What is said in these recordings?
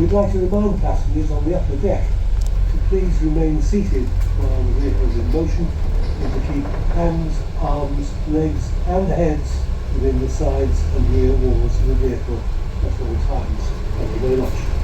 We'd like to remind passengers on the upper deck to please remain seated while the vehicle is in motion and to keep hands, arms, legs and heads within the sides and rear walls of the vehicle at all times. Thank you very much.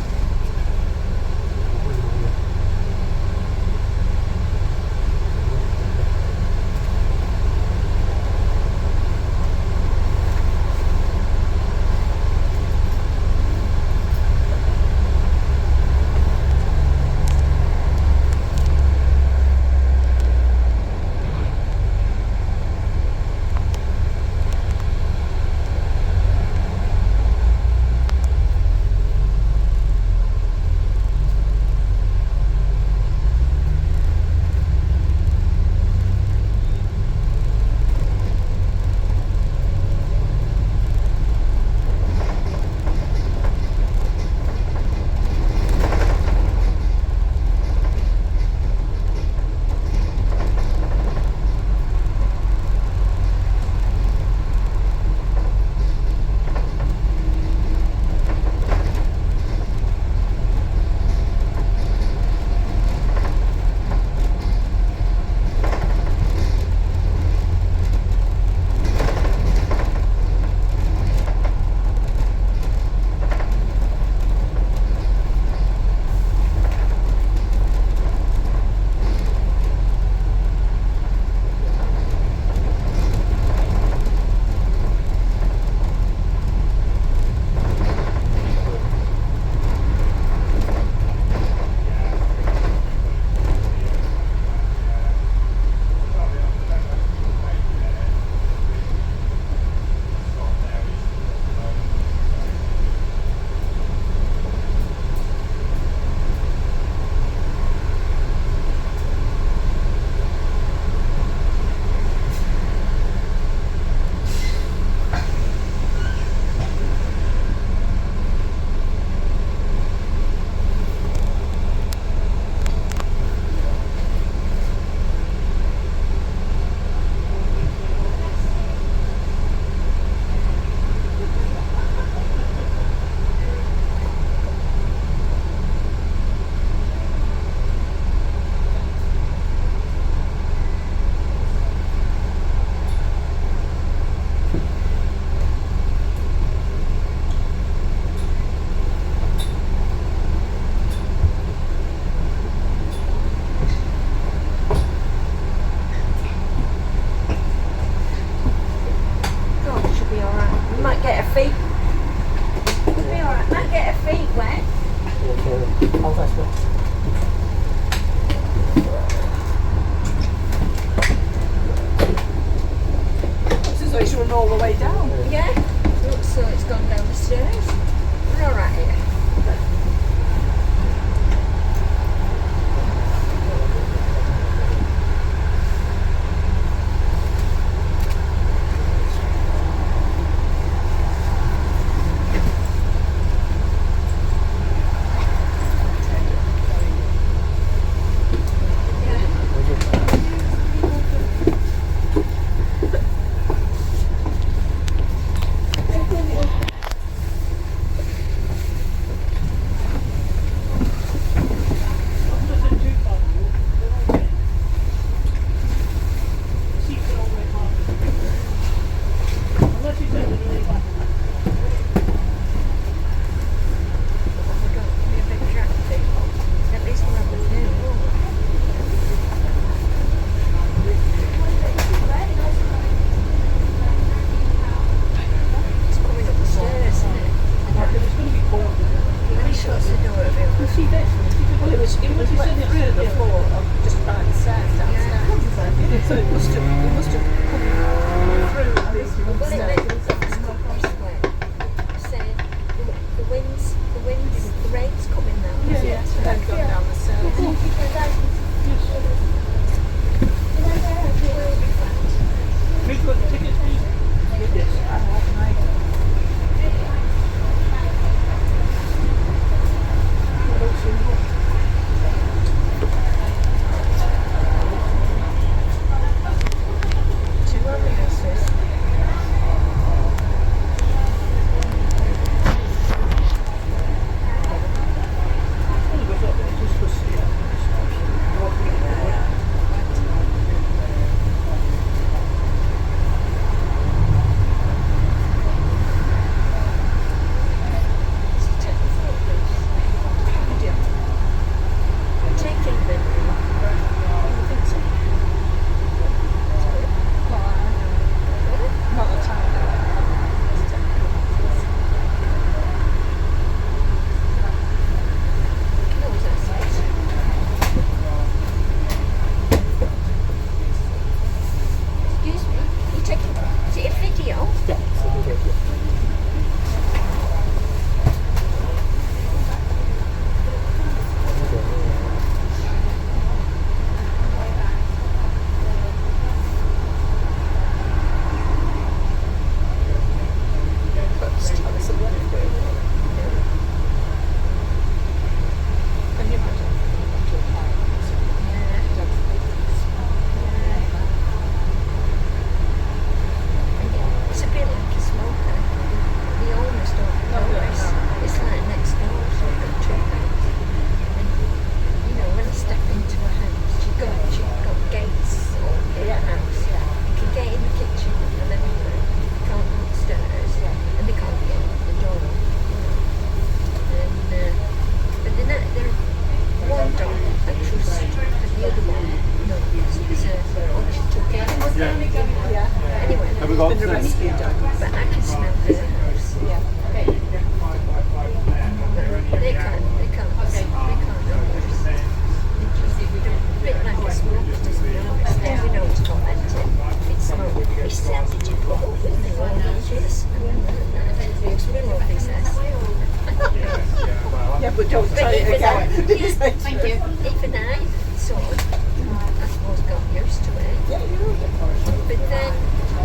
but don't But try it even again. I, thank you. Even I sort of, I suppose, got used to it. Yeah, you're a bit partial. But then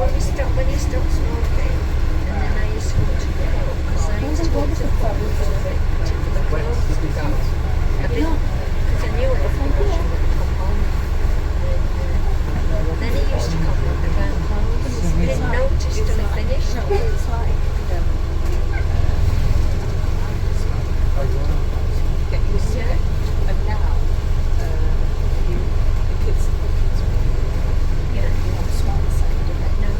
when you stop smoking, and then I used to go to the pub, because I used to go to the pub with a particular clothes to go. I didn't, because I knew if I wouldn't come home. And then he used to come with the van clothes. I didn't notice till he finished. No, it's like, get used to it. And now, if it's Yeah. you know, smart side of it. No.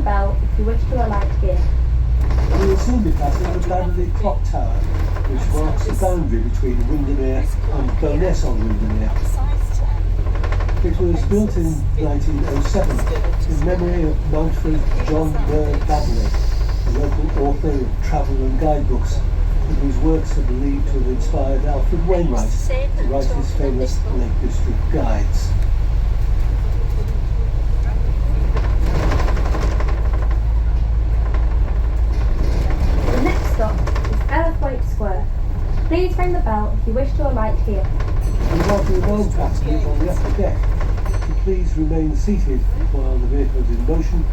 bell if you wish to alight here. We will soon be passing the Bannerley Clock Tower, which marks the boundary between Windermere and Bowness and Windermere. Size 10. It was built in 1907 in memory of Mountford John Byrd Bannerley, a local author of travel and guidebooks, and whose works are believed to have inspired Alfred Wainwright to write his famous Lake District guides. The next stop is Elthwaite Square. Please ring the bell if you wish to alight here. We want to remind passengers on the upper deck to please remain seated while the vehicle is in motion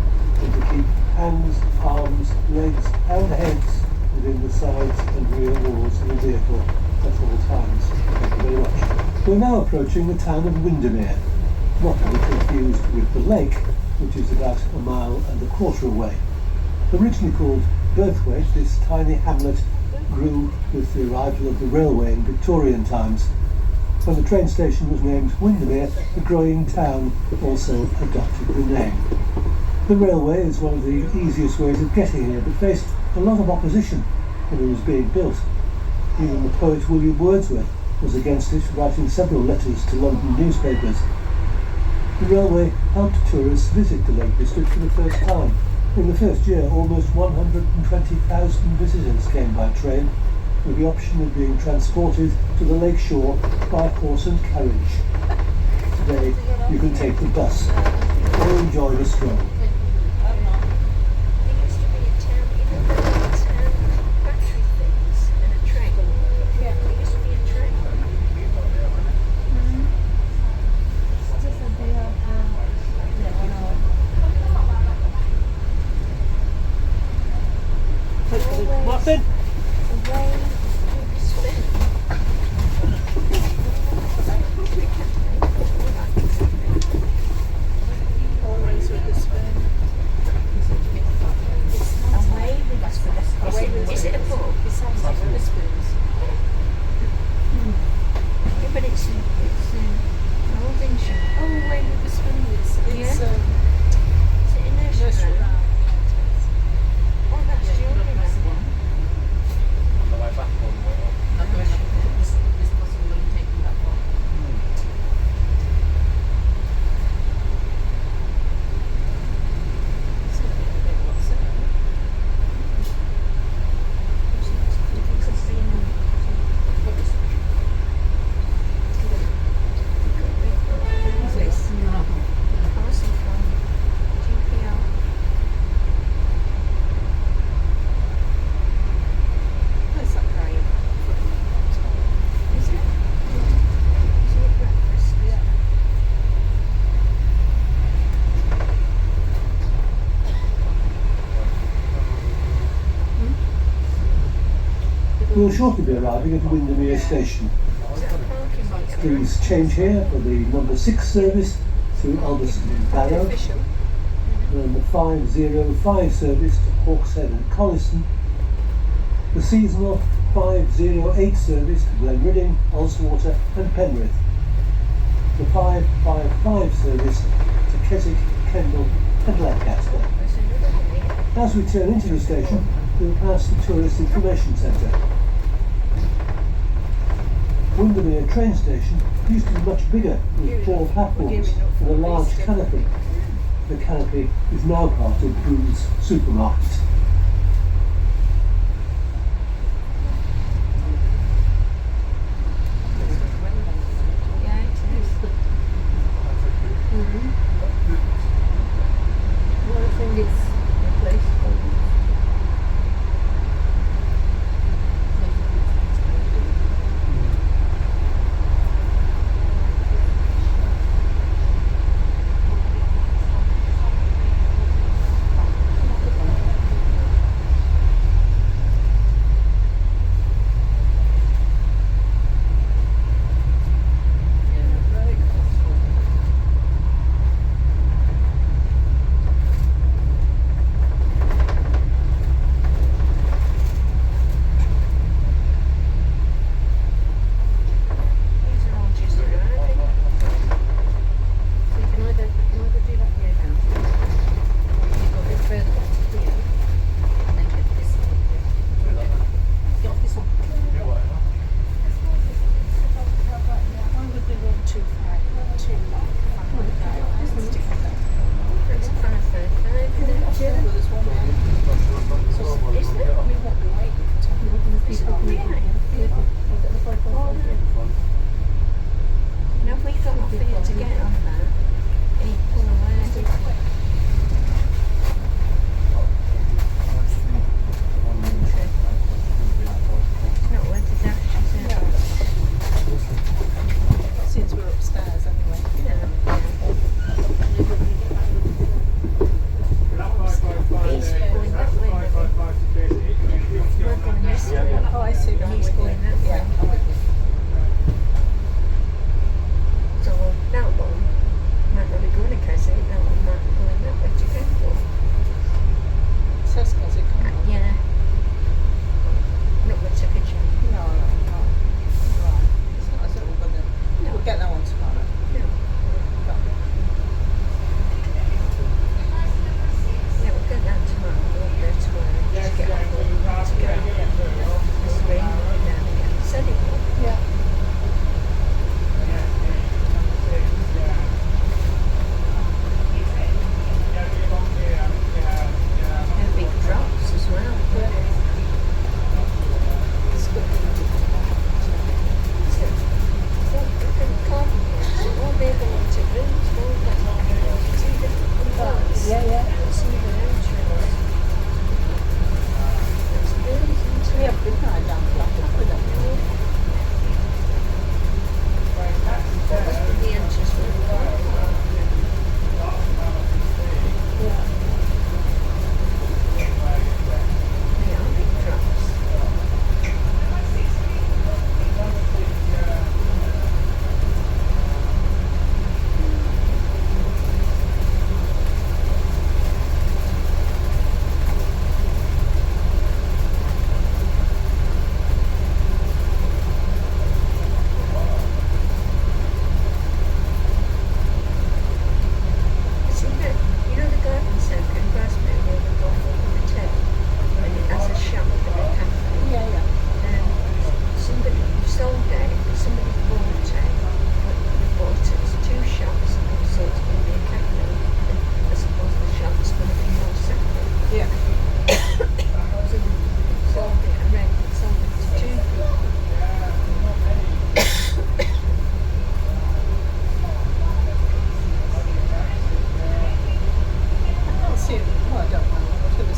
and to keep hands, arms, legs and heads within the sides and rear walls of the vehicle at all times. Thank you very much. We're now approaching the town of Windermere, not to be confused with the lake, which is about 1.25 miles away. Originally called Birthwaite, this tiny hamlet grew with the arrival of the railway in Victorian times. When the train station was named Windermere, the growing town also adopted the name. The railway is one of the easiest ways of getting here, but faced a lot of opposition when it was being built. Even the poet William Wordsworth was against it, writing several letters to London newspapers. The railway helped tourists visit the Lake District for the first time. In the first year, almost 120,000 visitors came by train, with the option of being transported to the lake shore by horse and carriage. Today, you can take the bus or enjoy the stroll. There used to be a town, you know, the town battery things and a train. Yeah, there used to be a train. What's it? Always with the spoon. Away with the spoon. Is it a book? It sounds like the spoons. Yeah, but it's an old ancient. Oh, away with the spoon. It's Is it a nursery? nursery rhyme. Oh, that's children's one. On the way back or on the way up? Not going up. This possible when you take them that far. We'll shortly be arriving at Windermere Station. Please change here for the number 6 service to Alderston Barrow, and the 505 service to Hawkshead and Coniston, the seasonal 508 service to Glenridding, Ullswater and Penrith, the 555 service to Keswick, Kendal and Lancaster. As we turn into the station, we'll pass the Tourist Information Centre. Windermere train station used to be much bigger, with 4 platforms and a large canopy. The canopy is now part of Booth's supermarket. Yeah, it is. Well, I think it's a place for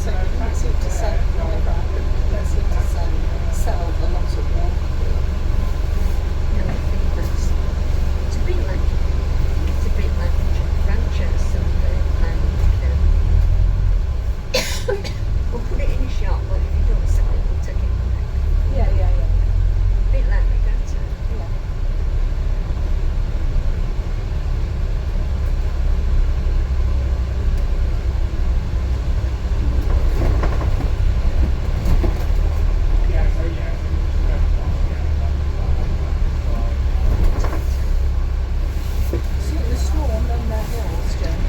So you can't seem to sell, whenever I don't seem to sell a lot of them. No, I think that's it's a bit like ranchers and we'll put it in a shop, but if you don't sell it, we'll take it back. Yeah. A bit like regatta. Yeah. See the storm on their hills, Jen.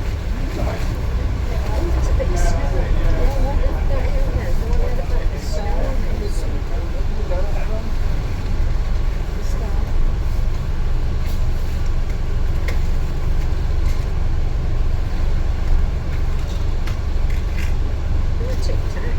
It's a bit of snow. Yeah, that area, the one where the back is snow on it. Do a tic-tac.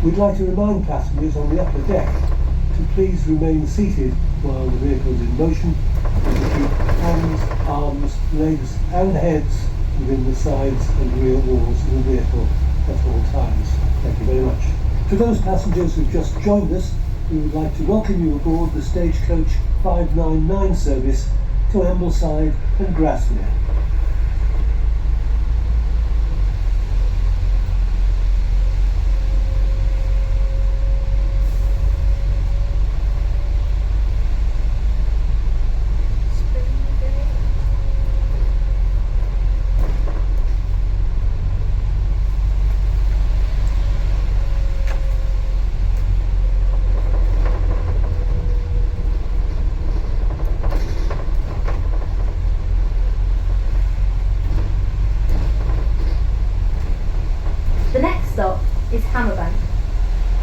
We'd like to remind passengers on the upper deck to please remain seated while the vehicle is in motion and to keep hands, arms, legs and heads within the sides and rear walls of the vehicle at all times. Thank you very much. To those passengers who've just joined us, we would like to welcome you aboard the Stagecoach 599 service to Ambleside and Grasmere.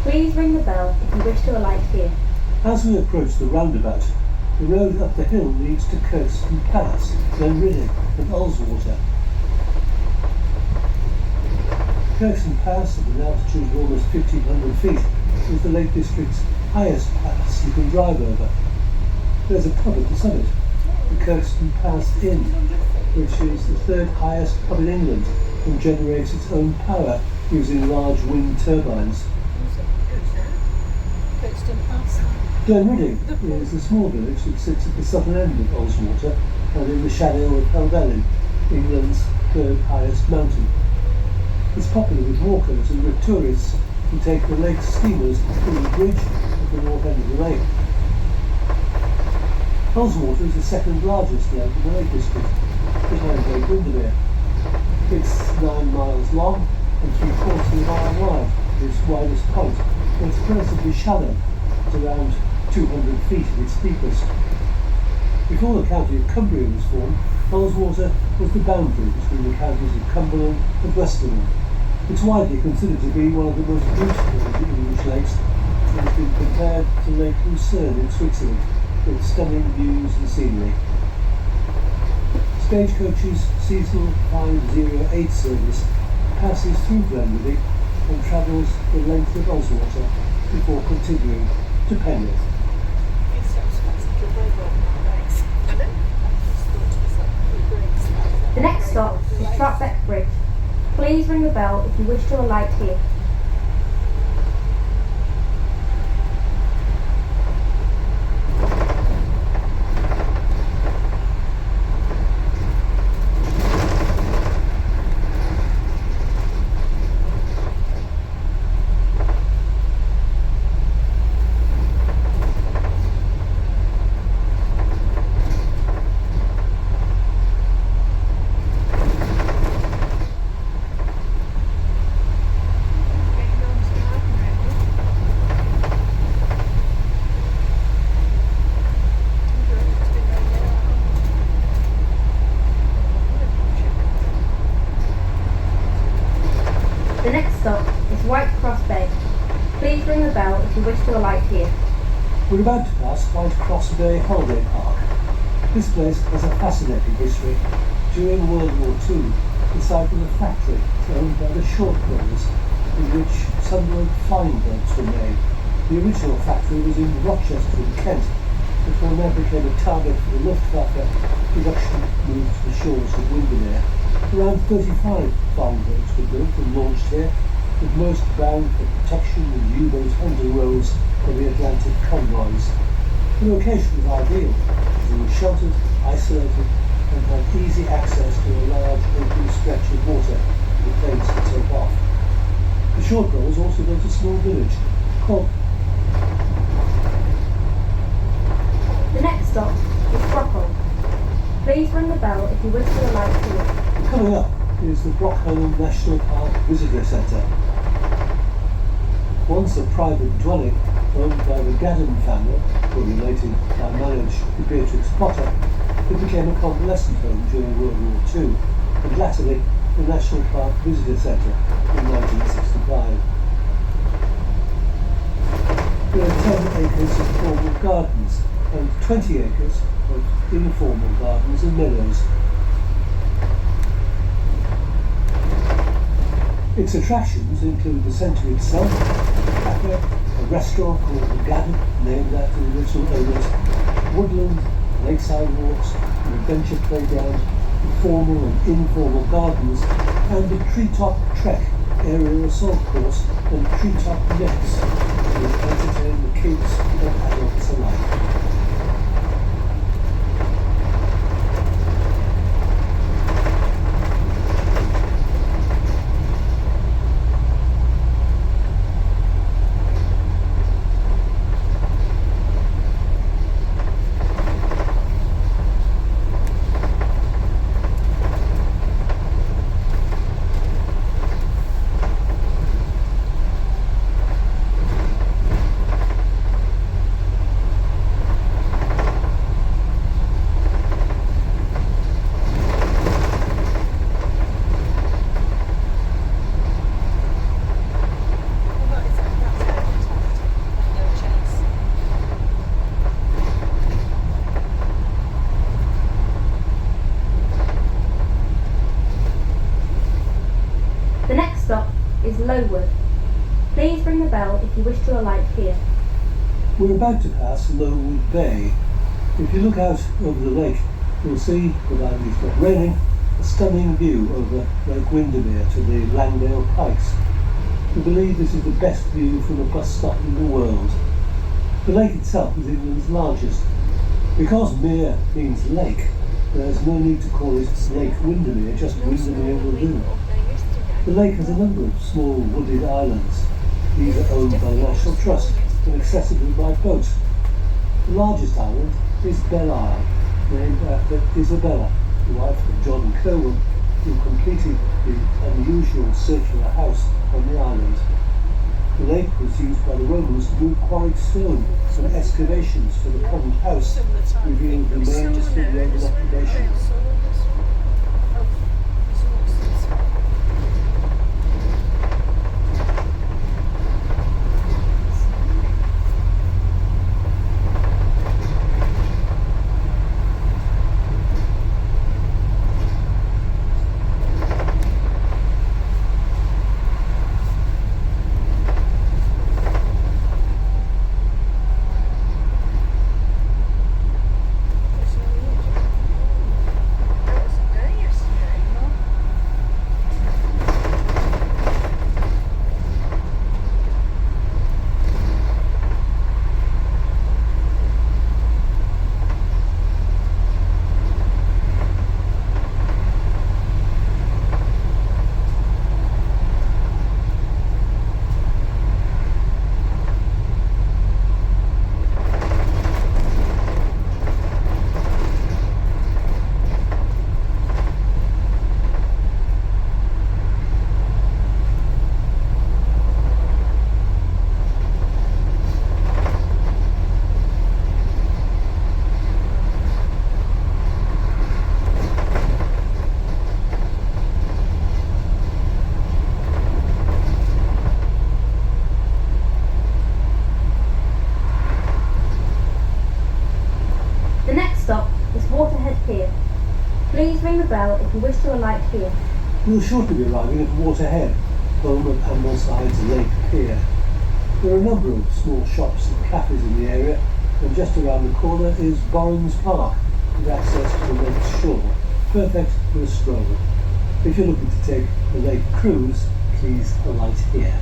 Please ring the bell if you wish to alight here. As we approach the roundabout, the road up the hill leads to Kirsten Pass, then Rydal and Ullswater. Kirsten Pass, at an altitude of almost 1,500 feet, is the Lake District's highest pass you can drive over. There's a pub at the summit, the Kirsten Pass Inn, which is the third highest pub in England and generates its own power using large wind turbines. Glenridding is a small village that sits at the southern end of Ullswater and in the shadow of Helvellyn, England's third highest mountain. It's popular with walkers and with tourists to take the lake's steamers to the bridge at the north end of the lake. Ullswater is the second largest lake in the Lake District, behind Lake Windermere. It's 9 miles long and 3/4 of a mile wide at its widest point, and it's relatively shallow at around 200 feet at its deepest. Before the county of Cumbria was formed, Ullswater was the boundary between the counties of Cumberland and Westmoreland. It's widely considered to be one of the most beautiful of the English lakes, and has been compared to Lake Lucerne in Switzerland, with stunning views and scenery. Stagecoach's seasonal 508 service passes through Glenryddick and travels the length of Ullswater before continuing to Penrith. The next stop is Troutbeck Bridge. Please ring the bell if you wish to alight here. The next stop is White Cross Bay. Please ring the bell if you wish to alight here. We're about to pass White Cross Bay Holiday Park. This place has a fascinating history. During World War II, the site was a factory owned by the Short brothers, in which Sunderland flying boats were made. The original factory was in Rochester in Kent, before it now became a target for the Luftwaffe. Production moved to the shores of Windermere. Around 35 flying boats were built and launched here, with most bound for protection and U-boat hunting roles for the Atlantic convoys. The location was ideal, as it was sheltered, isolated, and had easy access to a large open stretch of water for the planes to take off. The Short brothers also built a small village called. The next stop is Brockholm. Please ring the bell if you wish to alight here. Coming up is the Brockholm National Park Visitor Centre. Once a private dwelling owned by the Gaddon family, who were related by marriage to Beatrix Potter, it became a convalescent home during World War II, and latterly the National Park Visitor Centre in 1965. There are 10 acres of formal gardens and 20 acres of informal gardens and meadows. Its attractions include the centre itself, a cafe, a restaurant called the Gaddon, named after the original owners, woodland, lakeside walks, an adventure playground, formal and informal gardens, and a treetop trek, aerial assault course, and treetop nets to entertain the kids and adults alike. Lowood. Please ring the bell if you wish to alight here. We're about to pass Lowood Bay. If you look out over the lake, you'll see, provided it's not raining, a stunning view over Lake Windermere to the Langdale Pikes. We believe this is the best view from a bus stop in the world. The lake itself is England's largest. Because mere means lake, there's no need to call it Lake Windermere, just Windermere will do. The lake has a number of small wooded islands. These are owned by the National Trust and accessible by boat. The largest island is Belle Isle, named after Isabella, the wife of John Curwen, who completed the unusual circular house on the island. The lake was used by the Romans to move quarried stone and excavations for the current house, revealing the remains of Roman occupation. Please ring the bell if you wish to alight here. We'll shortly be arriving at Waterhead, home of Ambleside's Lake Pier. There are a number of small shops and cafes in the area, and just around the corner is Borrens Park, with access to the lake's shore, perfect for a stroll. If you're looking to take a lake cruise, please alight here.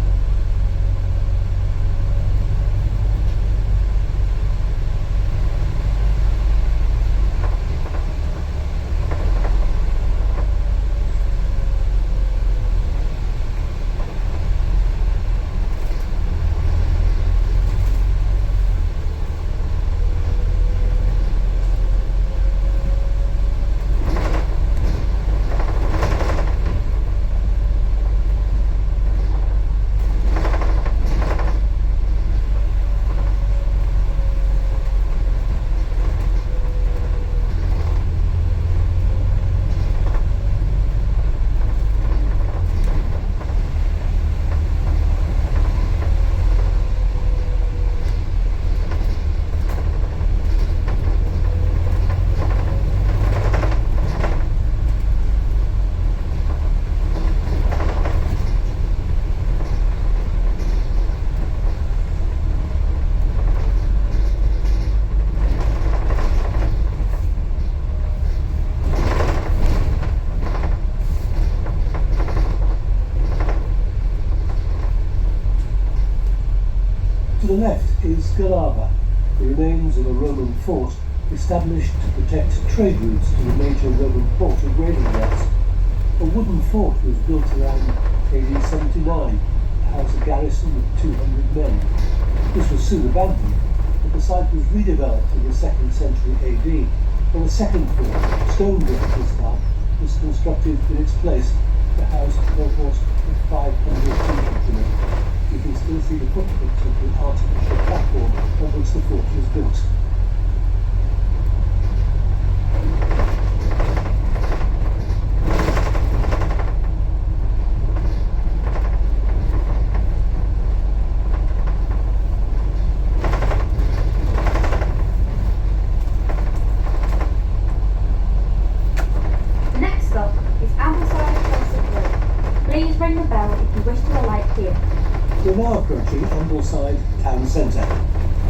To the left is Galava, the remains of a Roman fort established to protect trade routes to the major Roman port of Rydal. A wooden fort was built around AD 79 to house a garrison of 200 men. This was soon abandoned, but the site was redeveloped in the 2nd century AD, and a second fort, stone built this time, was constructed in its place to house a cohort of 500 infantrymen. You can still see the footprints of the artificial platform on which the fort was built. The next stop is Ambleside. Please ring the bell if you wish to alight here. We're now approaching Ambleside town centre.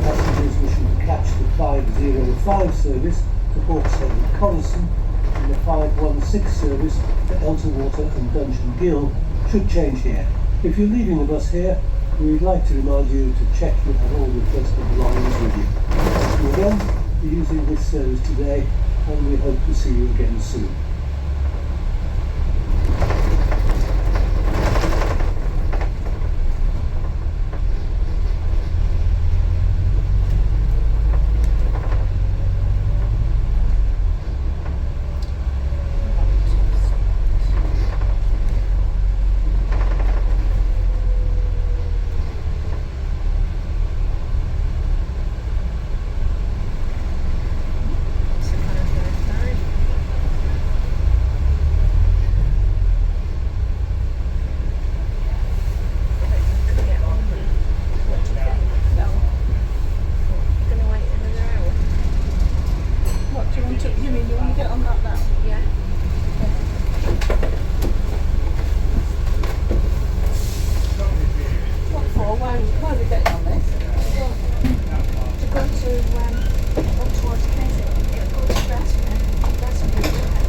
Passengers wishing to catch the 505 service to Hawkshead and Coniston and the 516 service to Elterwater and Dungeon Gill should change here. If you're leaving the bus here, we'd like to remind you to check you have all your personal belongings with you. Thank you again for using this service today, and we hope to see you again soon. where are we getting on this? To go to up towards Kensington, it'll go to Grasmere. Grasmere, wouldn't it?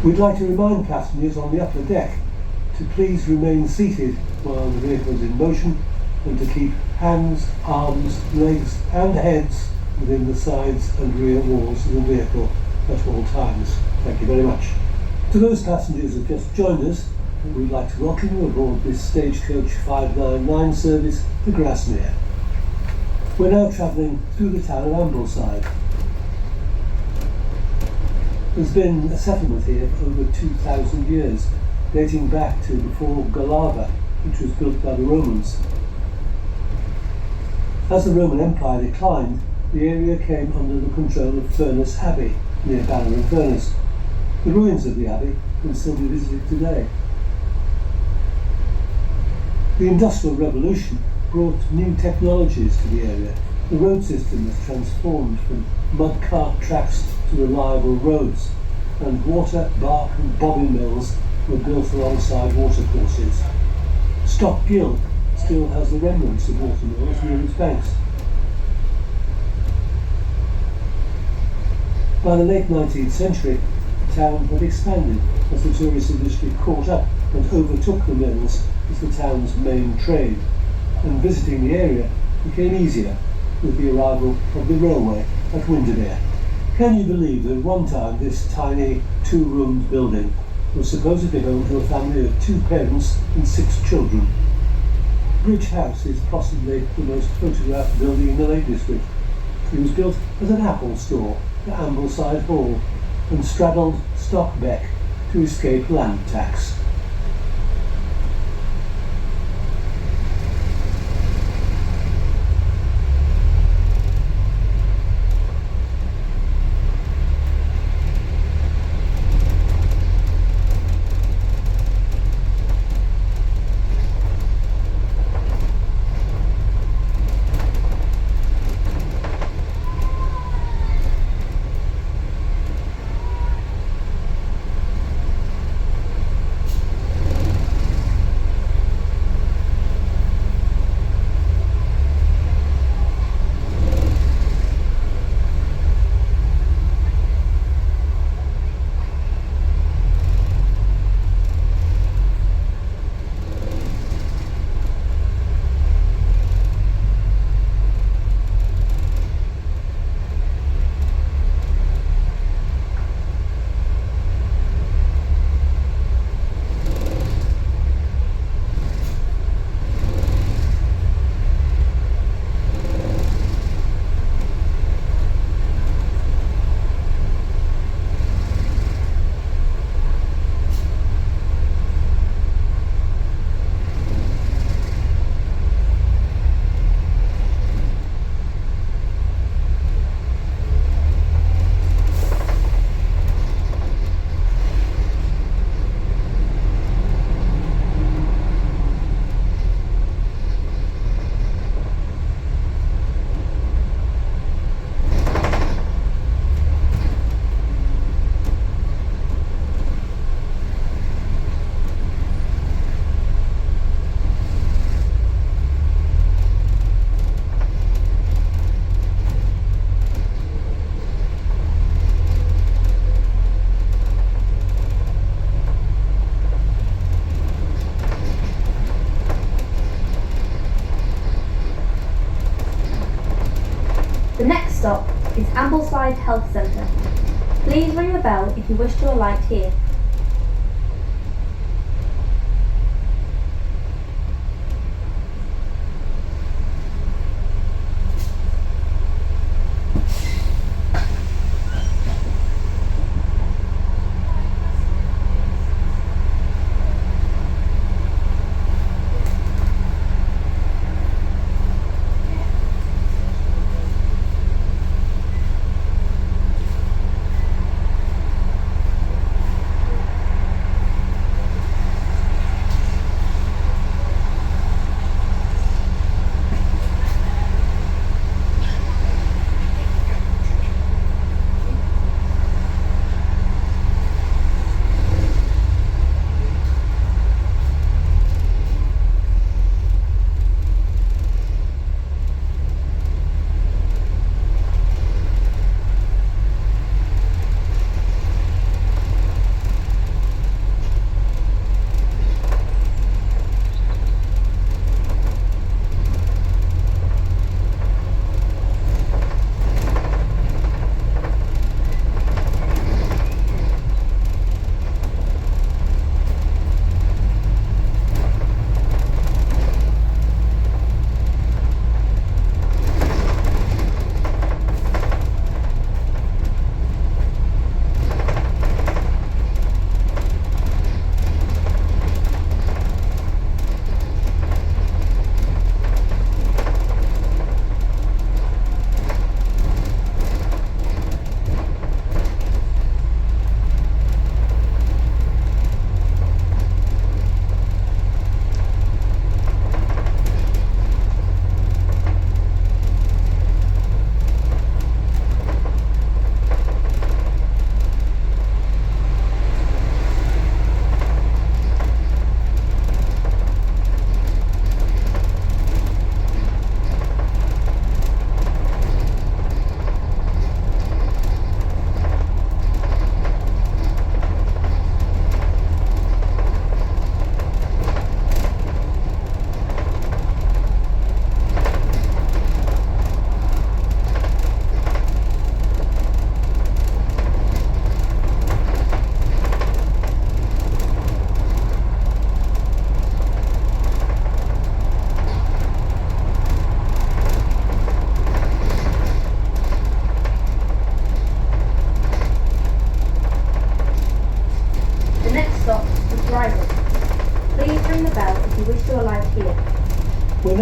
We'd like to remind passengers on the upper deck to please remain seated while the vehicle is in motion and to keep hands, arms, legs and heads within the sides and rear walls of the vehicle at all times. Thank you very much. To those passengers who have just joined us, we'd like to welcome you aboard this Stagecoach 599 service to Grasmere. We're now travelling through the town of Ambleside. There's been a settlement here for over 2,000 years, dating back to before Galava, which was built by the Romans. As the Roman Empire declined, the area came under the control of Furness Abbey, near Banner-in-Furness. The ruins of the abbey can still be visited today. The Industrial Revolution brought new technologies to the area. The road system was transformed from mud cart tracks to reliable roads, and water, bark and bobbin mills were built alongside watercourses. Stock Gill still has the remnants of water mills near its banks. By the late 19th century, the town had expanded as the tourist industry caught up and overtook the mills as the town's main trade, and visiting the area became easier with the arrival of the railway at Windermere. Can you believe that at one time this tiny two-roomed building was supposedly home to a family of 2 parents and 6 children? Bridge House is possibly the most photographed building in the Lake District. It was built as an apple store at Ambleside Hall and straddled Stockbeck to escape land tax. The next stop is Ambleside Health Centre. Please ring the bell if you wish to alight here.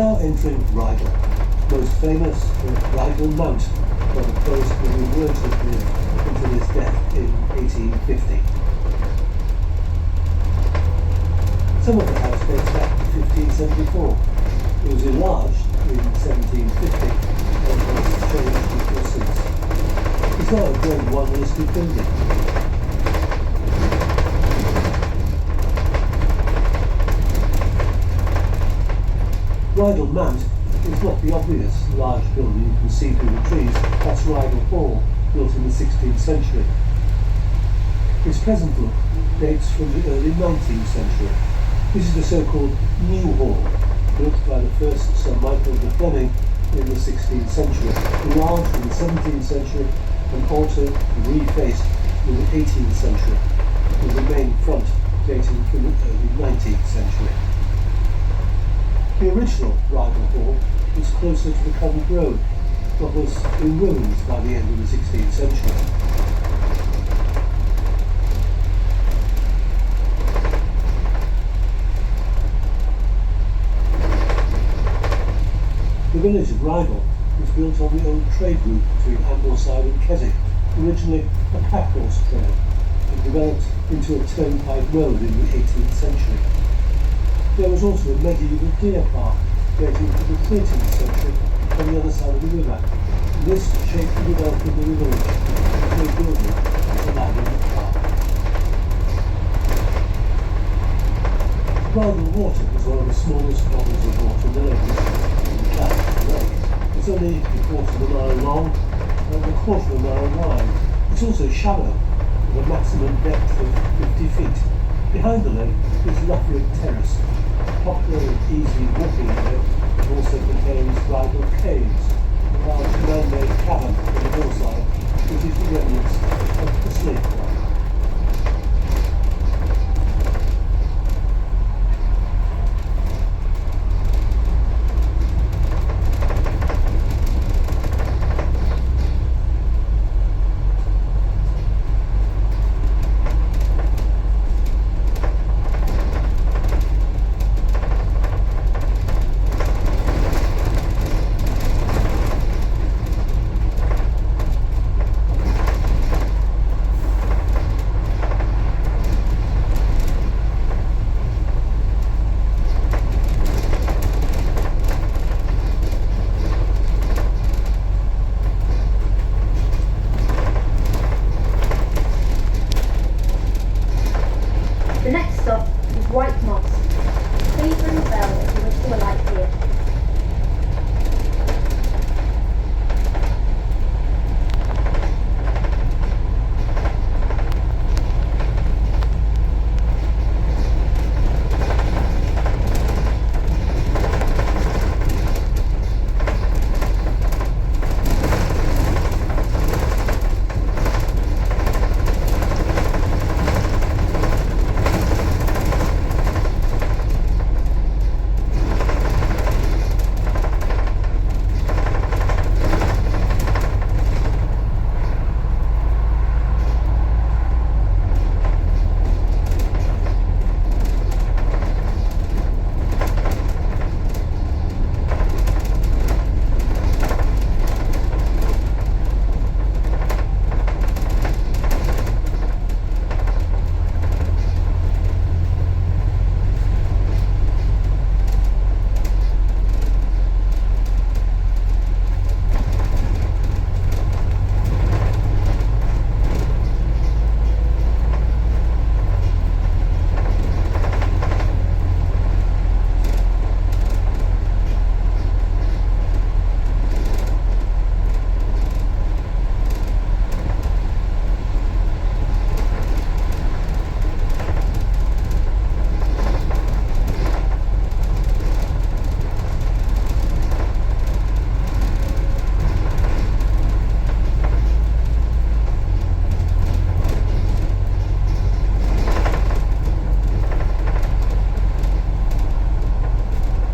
now entering Rydal, most famous for Rydal Mount, where the forest William Wordsworth lived until his death in 1850. Some of the house dates back to 1574. It was enlarged in 1750 and has changed ever since. It's now a Grade 1 listed building. Rydal Mount is not the obvious large building you can see through the trees. That's Rydal Hall, built in the 16th century. Its present look dates from the early 19th century. This is the so-called New Hall, built by the first Sir Michael de Fleming in the 16th century, enlarged in the 17th century and altered and refaced in the 18th century, with the main front dating from the early 19th century. The original Rydal Hall was closer to the Cottage Road, but was in ruins by the end of the 16th century. The village of Rydal was built on the old trade route between Ambleside and Cottage, originally a packhorse trail, and developed into a turnpike road in the 18th century. There was also a medieval deer park dating to the 13th century on the other side of the river. And this shaped the development of the village into a building allowed in the park. Rydal Water was one of the smallest bodies of water known in the lake. It's only a quarter of a mile long and a quarter of a mile wide. It's also shallow, with a maximum depth of 50 feet. Behind the lake is Loughrigg Terrace, a popular and easy walking area, and also contains Rydal Caves, a large man-made cavern on the hillside, which is the remnants of the Stagecoach. The next stop is Wright Moss. Please ring the bell if you wish to alight here.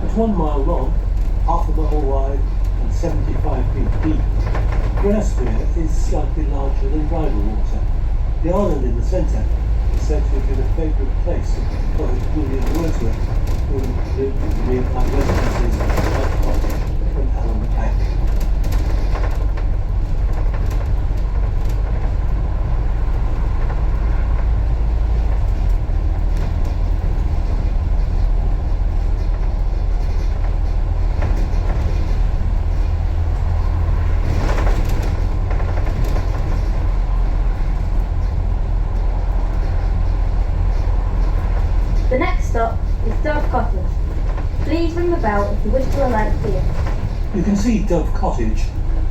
It's 1 mile long, half a mile wide and 75 feet deep. Grasmere is slightly larger than Rydal Water. The island in the centre is said to have been a favourite place of poet William Wordsworth, who lived in nearby residences Cottage and Allen Bank. The next stop is Dove Cottage. Please ring the bell if you wish to alight here. You can see Dove Cottage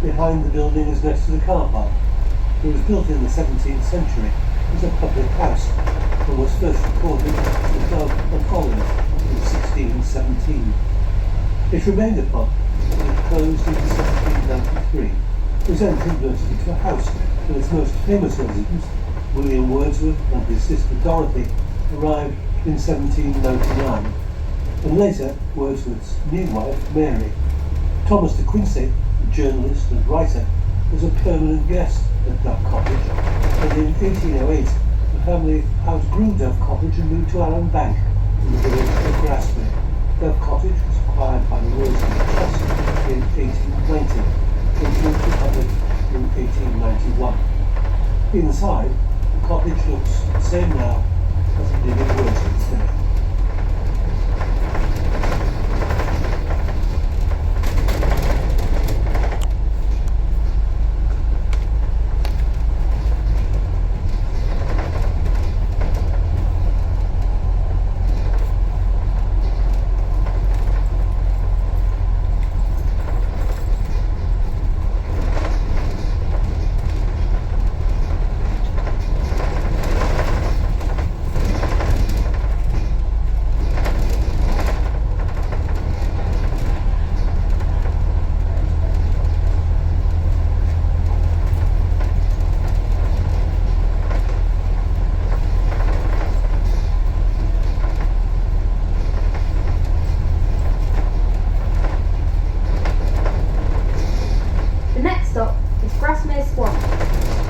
behind the building is next to the car park. It was built in the 17th century as a public house and was first recorded as Dove and Olive in 1617. It remained a pub and it closed in 1793. It was then converted into a house, and its most famous residents, William Wordsworth and his sister Dorothy, arrived in 1799, and later Wordsworth's new wife Mary. Thomas de Quincey, a journalist and writer, was a permanent guest at Dove Cottage, and in 1808 the family outgrew Dove Cottage and moved to Allen Bank in the village of Grasmere. Dove Cottage was acquired by the Wordsworth Trust in 1890 and moved to public in 1891. Inside, the cottage looks the same now as it did in Wordsworth's day.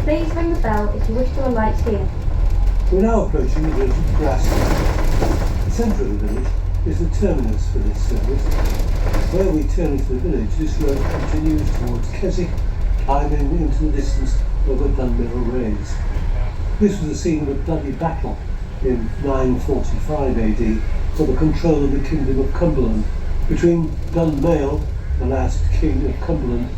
Please ring the bell if you wish to alight here. We're now approaching the village of Grasmere. The centre of the village is the terminus for this service. Where we turn into the village, this road continues towards Keswick, climbing into the distance over Dunmill Raise. This was the scene of a bloody battle in 945 AD for the control of the Kingdom of Cumberland between Dunmail, the last King of Cumberland,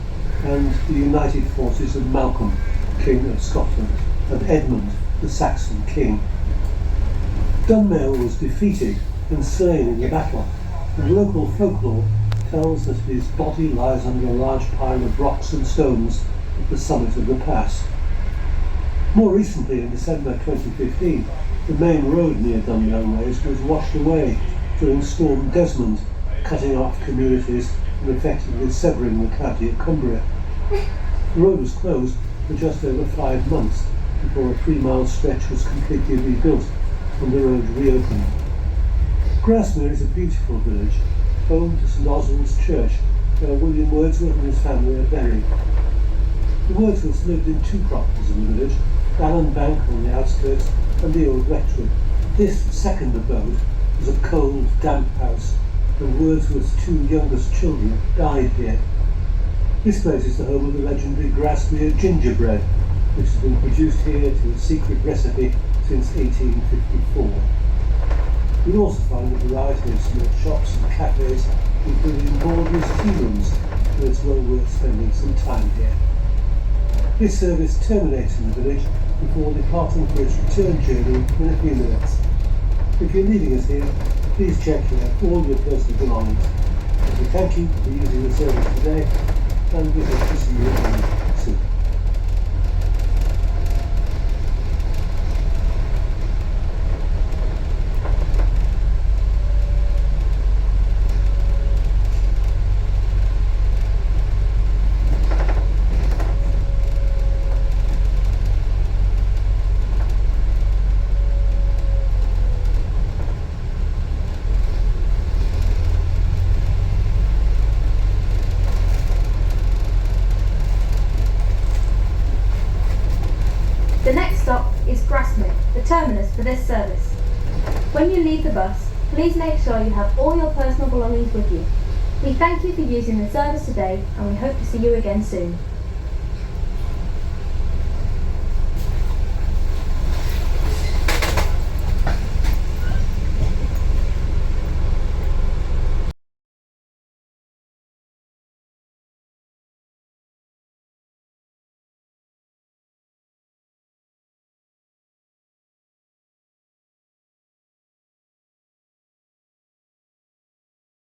and the united forces of Malcolm, King of Scotland, and Edmund, the Saxon King. Dunmail was defeated and slain in the battle, and local folklore tells that his body lies under a large pile of rocks and stones at the summit of the pass. More recently, in December 2015, the main road near Dunmail Raise was washed away during Storm Desmond, cutting off communities and effectively severing the county of Cumbria. The road was closed for just over 5 months before a 3-mile stretch was completely rebuilt and the road reopened. Grasmere is a beautiful village, home to St Oswald's Church, where William Wordsworth and his family are buried. The Wordsworths lived in 2 properties in the village, Allen Bank on the outskirts and the old rectory. This second abode was a cold, damp house, and Wordsworth's 2 youngest children died here. This place is the home of the legendary Grasmere gingerbread, which has been produced here to a secret recipe since 1854. You'll also find a variety of small shops and cafes, including Baldry's tea rooms, and it's well worth spending some time here. This service terminates in the village before departing for its return journey in a few minutes. If you're leaving us here, please check you have all your personal belongings. We thank you for using the service today, and we hope to see you again soon. The next stop is Grasmere, the terminus for this service. When you leave the bus, please make sure you have all your personal belongings with you. We thank you for using the service today and we hope to see you again soon.